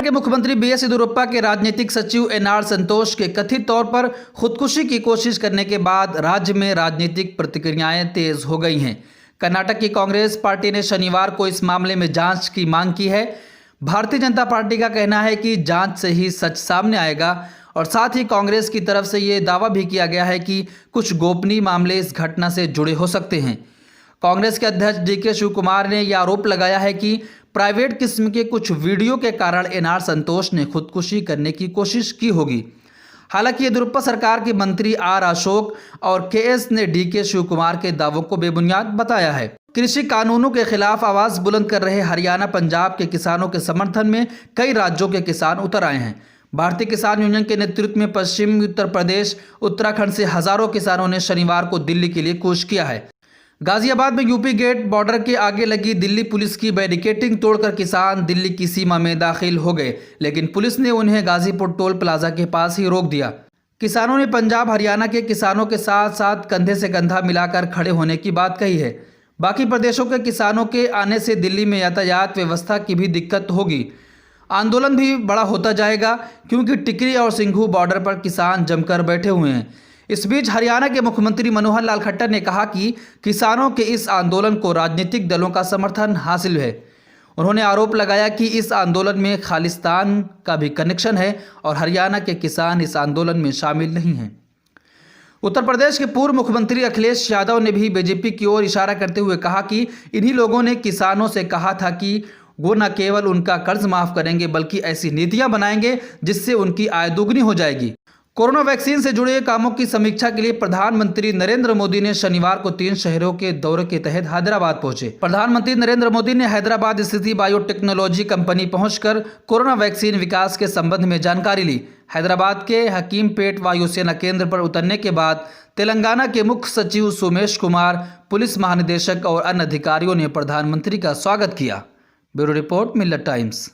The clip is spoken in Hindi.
के मुख्यमंत्री बीएस येदियुरप्पा के राजनीतिक सचिव एनआर संतोष के कथित तौर पर खुदकुशी की कोशिश करने के बाद राज्य में राजनीतिक प्रतिक्रियाएं तेज हो गई हैं। कर्नाटक की कांग्रेस पार्टी ने शनिवार को इस मामले में जांच की मांग की है। भारतीय जनता पार्टी का कहना है कि जांच से ही सच सामने आएगा और साथ ही कांग्रेस की तरफ से ये दावा भी किया गया है कि कुछ गोपनीय मामले इस घटना से जुड़े हो सकते हैं। कांग्रेस के अध्यक्ष डीके शिवकुमार ने यह आरोप लगाया है कि प्राइवेट किस्म के कुछ वीडियो के कारण एनआर संतोष ने खुदकुशी करने की कोशिश की होगी। हालांकि येदियुरप्पा सरकार के मंत्री आर अशोक और केएस ने डीके शिवकुमार के दावों को बेबुनियाद बताया है। कृषि कानूनों के खिलाफ आवाज बुलंद कर रहे हरियाणा पंजाब के किसानों के समर्थन में कई राज्यों के किसान उतर आए हैं। भारतीय किसान यूनियन के नेतृत्व में पश्चिमी उत्तर प्रदेश उत्तराखंड से हजारों किसानों ने शनिवार को दिल्ली के लिए कूच किया है। गाजियाबाद में यूपी गेट बॉर्डर के आगे लगी दिल्ली पुलिस की बैरिकेडिंग तोड़कर किसान दिल्ली की सीमा में दाखिल हो गए, लेकिन पुलिस ने उन्हें गाजीपुर टोल प्लाजा के पास ही रोक दिया। किसानों ने पंजाब हरियाणा के किसानों के साथ साथ कंधे से कंधा मिलाकर खड़े होने की बात कही है। बाकी प्रदेशों के किसानों के आने से दिल्ली में यातायात व्यवस्था की भी दिक्कत होगी। आंदोलन भी बड़ा होता जाएगा क्योंकि टिकरी और सिंघू बॉर्डर पर किसान जमकर बैठे हुए हैं। इस बीच हरियाणा के मुख्यमंत्री मनोहर लाल खट्टर ने कहा कि किसानों के इस आंदोलन को राजनीतिक दलों का समर्थन हासिल है। उन्होंने आरोप लगाया कि इस आंदोलन में खालिस्तान का भी कनेक्शन है और हरियाणा के किसान इस आंदोलन में शामिल नहीं हैं। उत्तर प्रदेश के पूर्व मुख्यमंत्री अखिलेश यादव ने भी बीजेपी की ओर इशारा करते हुए कहा कि इन्हीं लोगों ने किसानों से कहा था कि वो न केवल उनका कर्ज माफ करेंगे बल्कि ऐसी नीतियां बनाएंगे जिससे उनकी आय दोगुनी हो जाएगी। कोरोना वैक्सीन से जुड़े कामों की समीक्षा के लिए प्रधानमंत्री नरेंद्र मोदी ने शनिवार को 3 शहरों के दौरे के तहत हैदराबाद पहुंचे। प्रधानमंत्री नरेंद्र मोदी ने हैदराबाद स्थित बायोटेक्नोलॉजी कंपनी पहुंचकर कोरोना वैक्सीन विकास के संबंध में जानकारी ली। हैदराबाद के हकीमपेट वायुसेना केंद्र पर उतरने के बाद तेलंगाना के मुख्य सचिव सोमेश कुमार, पुलिस महानिदेशक और अन्य अधिकारियों ने प्रधानमंत्री का स्वागत किया। ब्यूरो रिपोर्ट, मिल्लत टाइम्स।